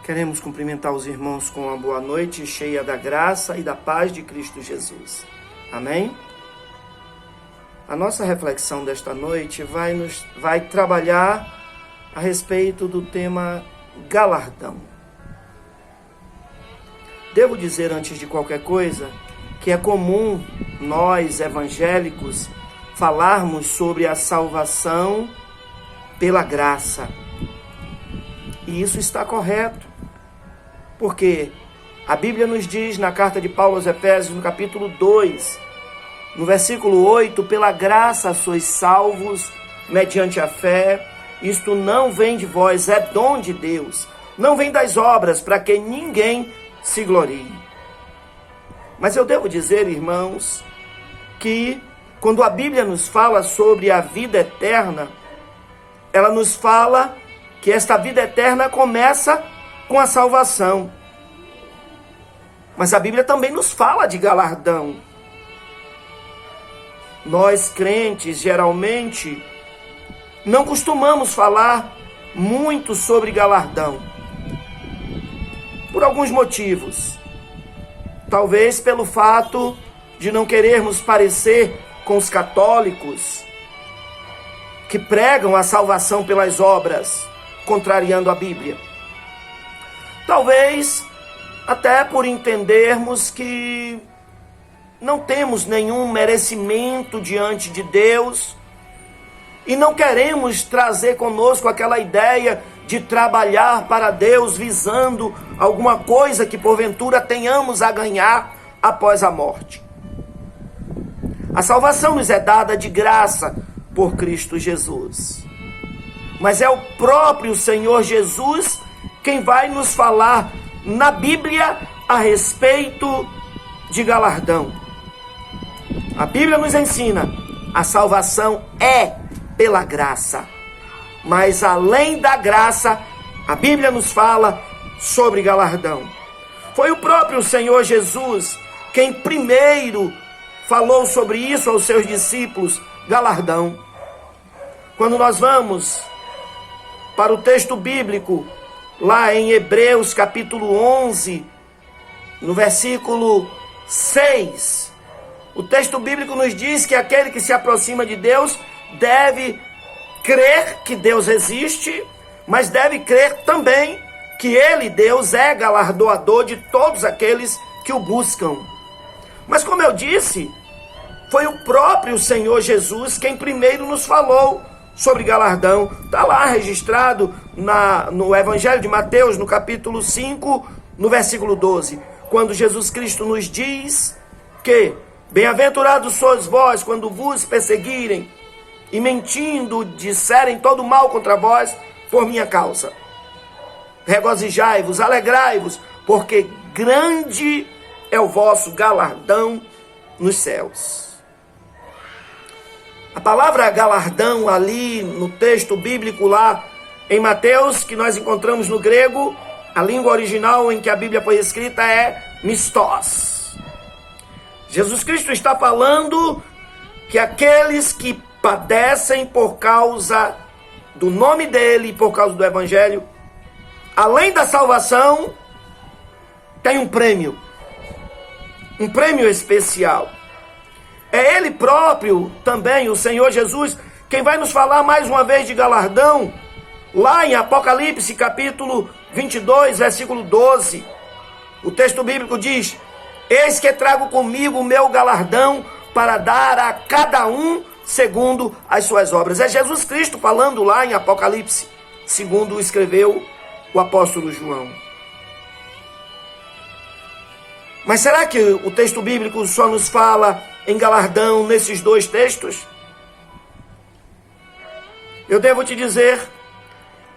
Queremos cumprimentar os irmãos com uma boa noite cheia da graça e da paz de Cristo Jesus. Amém? A nossa reflexão desta noite vai trabalhar a respeito do tema galardão. Devo dizer antes de qualquer coisa que é comum nós evangélicos falarmos sobre a salvação pela graça. E isso está correto, porque a Bíblia nos diz na carta de Paulo aos Efésios, no capítulo 2, no versículo 8, pela graça sois salvos mediante a fé, isto não vem de vós, é dom de Deus, não vem das obras, para que ninguém se glorie. Mas eu devo dizer, irmãos, que quando a Bíblia nos fala sobre a vida eterna, ela nos fala que esta vida eterna começa com a salvação. Mas a Bíblia também nos fala de galardão. Nós crentes, geralmente, não costumamos falar muito sobre galardão. Por alguns motivos. Talvez pelo fato de não querermos parecer com os católicos que pregam a salvação pelas obras, contrariando a Bíblia. Talvez até por entendermos que não temos nenhum merecimento diante de Deus e não queremos trazer conosco aquela ideia de trabalhar para Deus visando alguma coisa que porventura tenhamos a ganhar após a morte. A salvação nos é dada de graça por Cristo Jesus. Mas é o próprio Senhor Jesus quem vai nos falar na Bíblia a respeito de galardão. A Bíblia nos ensina, a salvação é pela graça. Mas além da graça, a Bíblia nos fala sobre galardão. Foi o próprio Senhor Jesus quem primeiro falou sobre isso aos seus discípulos, galardão. Quando nós vamos para o texto bíblico, lá em Hebreus capítulo 11, no versículo 6, o texto bíblico nos diz que aquele que se aproxima de Deus deve crer que Deus existe, mas deve crer também que Ele, Deus, é galardoador de todos aqueles que o buscam. Mas como eu disse, foi o próprio Senhor Jesus quem primeiro nos falou sobre galardão. Está lá registrado no Evangelho de Mateus, no capítulo 5, no versículo 12, quando Jesus Cristo nos diz que bem-aventurados sois vós quando vos perseguirem e mentindo disserem todo mal contra vós por minha causa. Regozijai-vos, alegrai-vos, porque grande é o vosso galardão nos céus. A palavra galardão ali no texto bíblico lá em Mateus, que nós encontramos no grego, a língua original em que a Bíblia foi escrita é mistós. Jesus Cristo está falando que aqueles que padecem por causa do nome dele e por causa do Evangelho, além da salvação, tem um prêmio especial. É Ele próprio também, o Senhor Jesus, quem vai nos falar mais uma vez de galardão, lá em Apocalipse capítulo 22, versículo 12. O texto bíblico diz: eis que trago comigo o meu galardão para dar a cada um segundo as suas obras. É Jesus Cristo falando lá em Apocalipse, segundo escreveu o apóstolo João. Mas será que o texto bíblico só nos fala em galardão nesses dois textos? Eu devo te dizer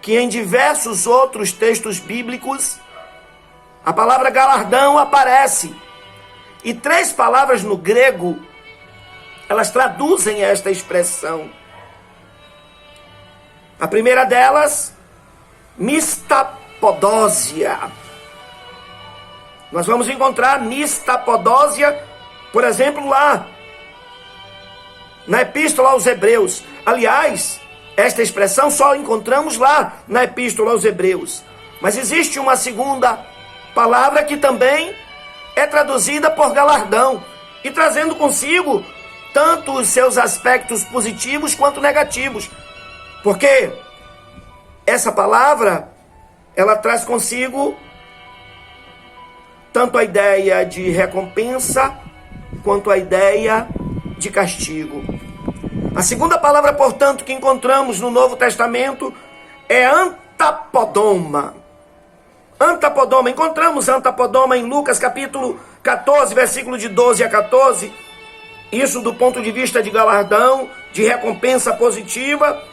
que em diversos outros textos bíblicos a palavra galardão aparece. E 3 palavras no grego, elas traduzem esta expressão. A primeira delas, mistapodósia. Nós vamos encontrar mistapodósia, por exemplo, lá na Epístola aos Hebreus. Aliás, esta expressão só encontramos lá na Epístola aos Hebreus. Mas existe uma segunda palavra que também é traduzida por galardão e trazendo consigo tanto os seus aspectos positivos quanto negativos. Porque essa palavra, ela traz consigo tanto a ideia de recompensa quanto a ideia de castigo. A segunda palavra, portanto, que encontramos no Novo Testamento é antapodoma. Antapodoma. Encontramos antapodoma em Lucas capítulo 14, versículo de 12 a 14. Isso do ponto de vista de galardão, de recompensa positiva.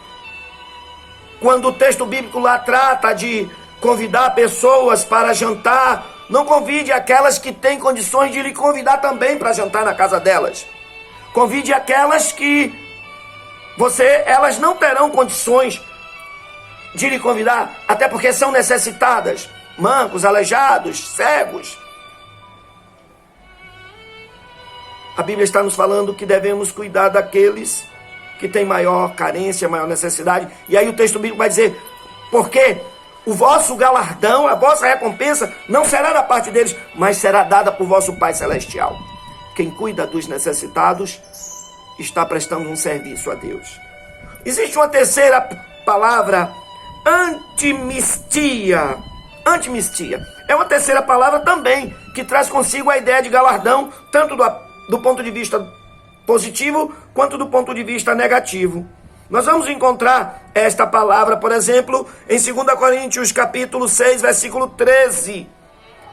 Quando o texto bíblico lá trata de convidar pessoas para jantar, não convide aquelas que têm condições de lhe convidar também para jantar na casa delas. Convide aquelas que elas não terão condições de lhe convidar, até porque são necessitadas, mancos, aleijados, cegos. A Bíblia está nos falando que devemos cuidar daqueles que têm maior carência, maior necessidade. E aí o texto bíblico vai dizer, porque o vosso galardão, a vossa recompensa, não será da parte deles, mas será dada por vosso Pai Celestial. Quem cuida dos necessitados está prestando um serviço a Deus. Existe uma terceira palavra, antimistia. Antimistia é uma terceira palavra também, que traz consigo a ideia de galardão, tanto do ponto de vista positivo, quanto do ponto de vista negativo. Nós vamos encontrar esta palavra, por exemplo, em 2 Coríntios capítulo 6, versículo 13,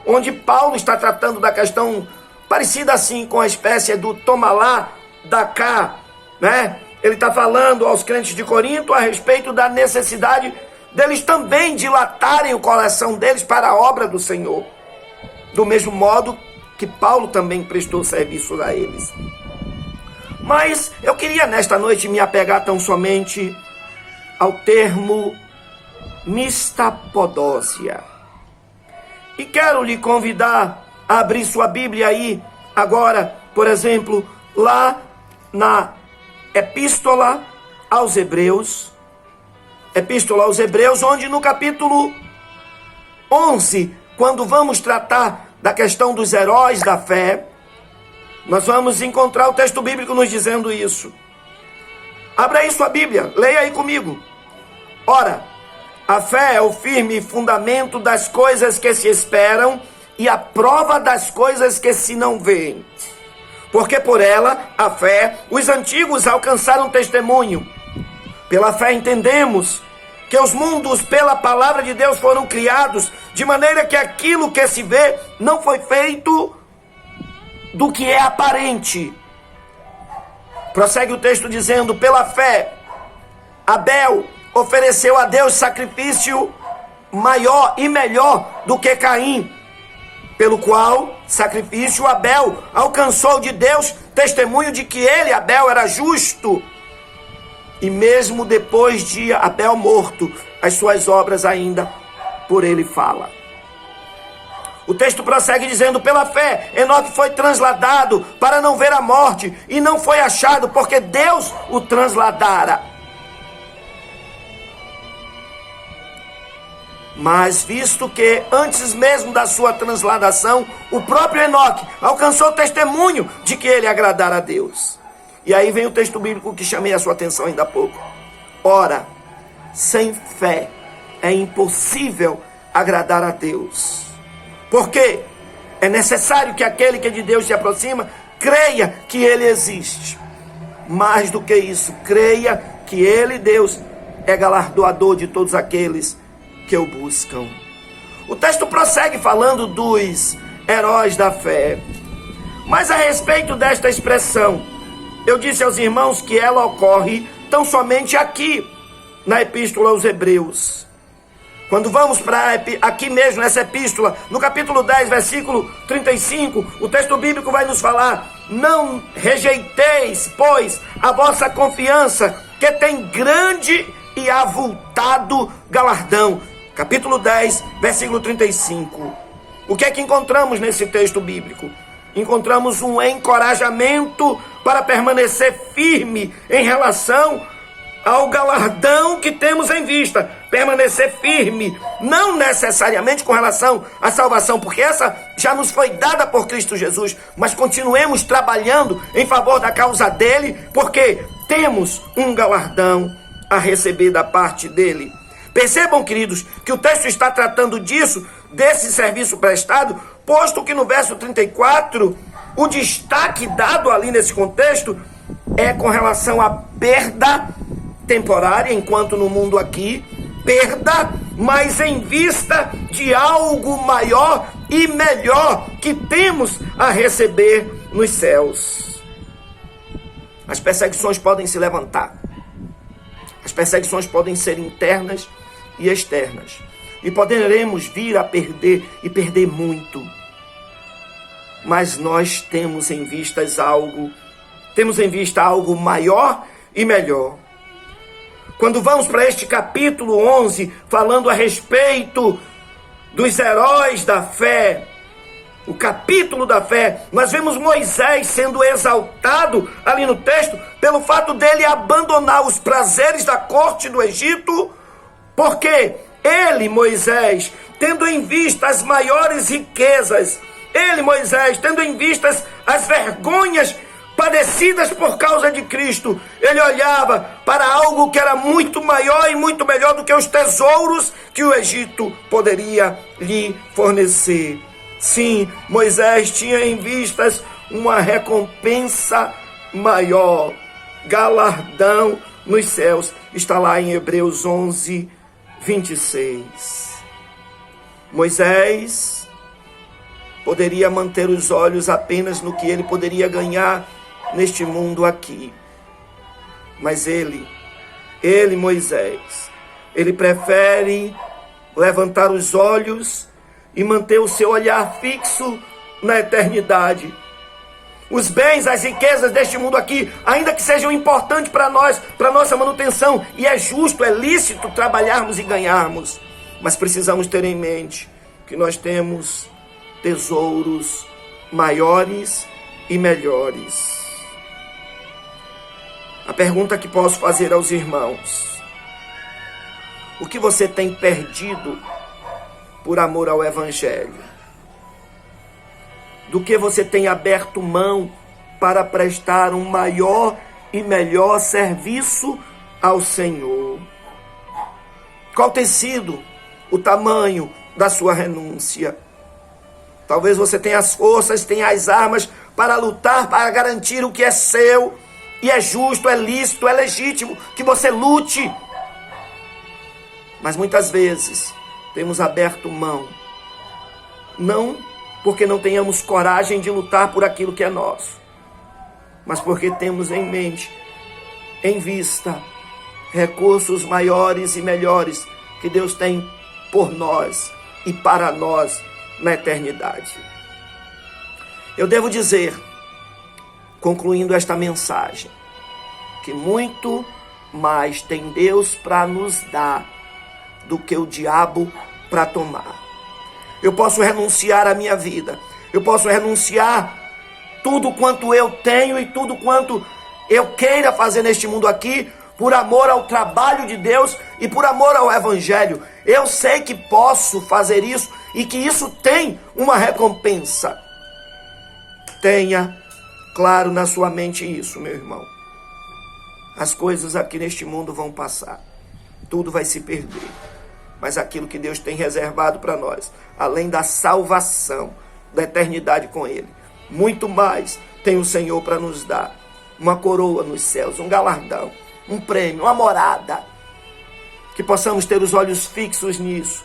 onde Paulo está tratando da questão parecida assim com a espécie do toma lá, dá cá, né? Ele está falando aos crentes de Corinto a respeito da necessidade deles também dilatarem o coração deles para a obra do Senhor, do mesmo modo que Paulo também prestou serviço a eles. Mas eu queria nesta noite me apegar tão somente ao termo mistapodósia. E quero lhe convidar a abrir sua Bíblia aí, agora, por exemplo, lá na Epístola aos Hebreus, onde no capítulo 11, quando vamos tratar da questão dos heróis da fé, nós vamos encontrar o texto bíblico nos dizendo isso. Abra aí sua Bíblia, leia aí comigo. Ora, a fé é o firme fundamento das coisas que se esperam e a prova das coisas que se não veem. Porque por ela, a fé, os antigos alcançaram testemunho. Pela fé entendemos que os mundos pela palavra de Deus foram criados, de maneira que aquilo que se vê não foi feito do que é aparente. Prossegue o texto dizendo, pela fé, Abel ofereceu a Deus sacrifício maior e melhor do que Caim, pelo qual sacrifício Abel alcançou de Deus testemunho de que ele, Abel, era justo. E mesmo depois de Abel morto, as suas obras ainda por ele fala. O texto prossegue dizendo, pela fé, Enoque foi transladado para não ver a morte, e não foi achado, porque Deus o transladara. Mas visto que, antes mesmo da sua transladação, o próprio Enoque alcançou testemunho de que ele agradara a Deus. E aí vem o texto bíblico que chamei a sua atenção ainda há pouco. Ora, sem fé é impossível agradar a Deus. Porque é necessário que aquele que de Deus se aproxima, creia que ele existe. Mais do que isso, creia que ele, Deus, é galardoador de todos aqueles que o buscam. O texto prossegue falando dos heróis da fé. Mas a respeito desta expressão, eu disse aos irmãos que ela ocorre tão somente aqui, na Epístola aos Hebreus. Quando vamos para aqui mesmo, nessa epístola, no capítulo 10, versículo 35, o texto bíblico vai nos falar, não rejeiteis, pois, a vossa confiança, que tem grande e avultado galardão. Capítulo 10, versículo 35. O que é que encontramos nesse texto bíblico? Encontramos um encorajamento para permanecer firme em relação ao galardão que temos em vista. permanecer firme, não necessariamente com relação à salvação, porque essa já nos foi dada por Cristo Jesus, mas continuemos trabalhando em favor da causa dele, porque temos um galardão a receber da parte dele. Percebam, queridos, que o texto está tratando disso, desse serviço prestado, posto que no verso 34, o destaque dado ali nesse contexto é com relação à perda temporária, enquanto no mundo aqui, perda, mas em vista de algo maior e melhor que temos a receber nos céus. As perseguições podem se levantar. As perseguições podem ser internas e externas. E poderemos vir a perder, e perder muito. Mas nós temos em vista algo maior e melhor. Quando vamos para este capítulo 11, falando a respeito dos heróis da fé, o capítulo da fé, nós vemos Moisés sendo exaltado ali no texto pelo fato dele abandonar os prazeres da corte do Egito, porque ele, Moisés, tendo em vista as maiores riquezas, ele, Moisés, tendo em vista as vergonhas padecidas por causa de Cristo, ele olhava para algo que era muito maior e muito melhor do que os tesouros que o Egito poderia lhe fornecer. Sim, Moisés tinha em vistas uma recompensa maior, galardão nos céus. Está lá em Hebreus 11, 26. Moisés poderia manter os olhos apenas no que ele poderia ganhar neste mundo aqui. Mas ele, Moisés, ele prefere levantar os olhos e manter o seu olhar fixo na eternidade. Os bens, as riquezas deste mundo aqui, ainda que sejam importantes para nós, para nossa manutenção, e é justo, é lícito trabalharmos e ganharmos, mas precisamos ter em mente que nós temos tesouros maiores e melhores. A pergunta que posso fazer aos irmãos: o que você tem perdido por amor ao Evangelho? Do que você tem aberto mão para prestar um maior e melhor serviço ao Senhor? Qual tem sido o tamanho da sua renúncia? Talvez você tenha as forças, tenha as armas para lutar, para garantir o que é seu, e é justo, é lícito, é legítimo que você lute. Mas muitas vezes temos aberto mão, não porque não tenhamos coragem de lutar por aquilo que é nosso, mas porque temos em mente, em vista, recursos maiores e melhores que Deus tem por nós e para nós na eternidade. Eu devo dizer, concluindo esta mensagem, que muito mais tem Deus para nos dar do que o diabo para tomar. Eu posso renunciar à minha vida, eu posso renunciar tudo quanto eu tenho e tudo quanto eu queira fazer neste mundo aqui, por amor ao trabalho de Deus e por amor ao Evangelho. Eu sei que posso fazer isso e que isso tem uma recompensa. Tenha claro na sua mente isso, meu irmão. As coisas aqui neste mundo vão passar, tudo vai se perder. Mas aquilo que Deus tem reservado para nós, além da salvação, da eternidade com Ele, muito mais tem o Senhor para nos dar. Uma coroa nos céus, um galardão, um prêmio, uma morada. Que possamos ter os olhos fixos nisso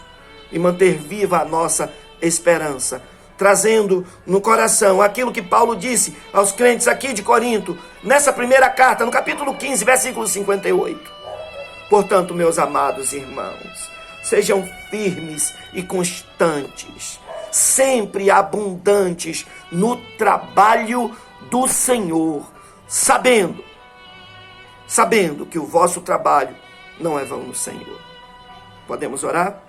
e manter viva a nossa esperança, trazendo no coração aquilo que Paulo disse aos crentes aqui de Corinto, nessa primeira carta, no capítulo 15, versículo 58. Portanto, meus amados irmãos, sejam firmes e constantes, sempre abundantes no trabalho do Senhor, sabendo que o vosso trabalho não é vão no Senhor. Podemos orar?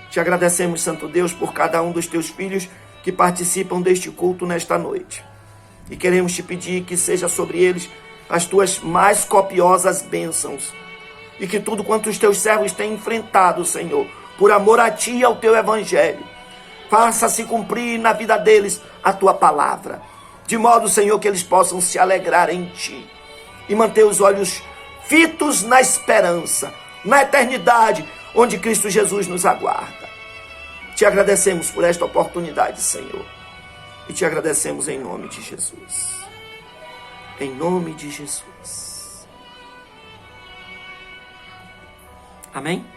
Te agradecemos, Santo Deus, por cada um dos teus filhos que participam deste culto nesta noite. E queremos te pedir que seja sobre eles as tuas mais copiosas bênçãos. e que tudo quanto os teus servos têm enfrentado, Senhor, por amor a ti e ao teu evangelho, faça-se cumprir na vida deles a tua palavra, de modo, Senhor, que eles possam se alegrar em ti e manter os olhos fitos na esperança, na eternidade, onde Cristo Jesus nos aguarda. Te agradecemos por esta oportunidade, Senhor, e te agradecemos em nome de Jesus. Em nome de Jesus. Amém?